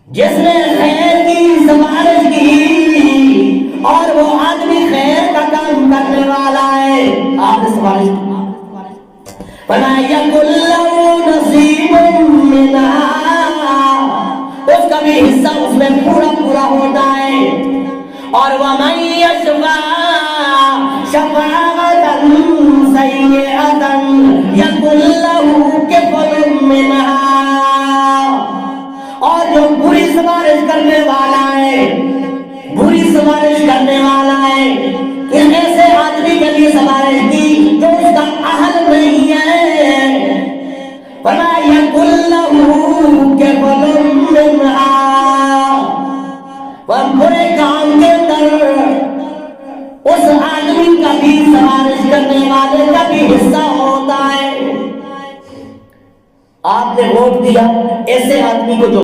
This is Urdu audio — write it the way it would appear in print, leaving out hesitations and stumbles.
جس نے خیر کی سفارش کی اور وہ آدمی خیر کا کام کرنے والا ہے، آپ نے سفارش کی، فَلَيَكُنْ لَهُ نَصِيبٌ مِّنْهَا، اس کا بھی حصہ اس میں پورا پورا ہوتا ہے۔ اور وَمَن يَشْفَعْ شَفَاعَةً سَيِّئَةً يَكُنْ لَهُ كِفْلٌ مِّنْهَا، اور جو بری سفارش کرنے والا ہے، بری سفارش کرنے والا ہے، کہ ایسے آدمی کے لیے سفارش کی جو اس کا اہل نہیں ہے، فَلَا يَكُنْ لَهُ كِفْلٌ مِّنْهَا، وہ برے کام کے اندر اس آدمی کا بھی، سفارش کرنے والے کا بھی حصہ ہوتا ہے۔ آپ نے ووٹ دیا ایسے آدمی کو جو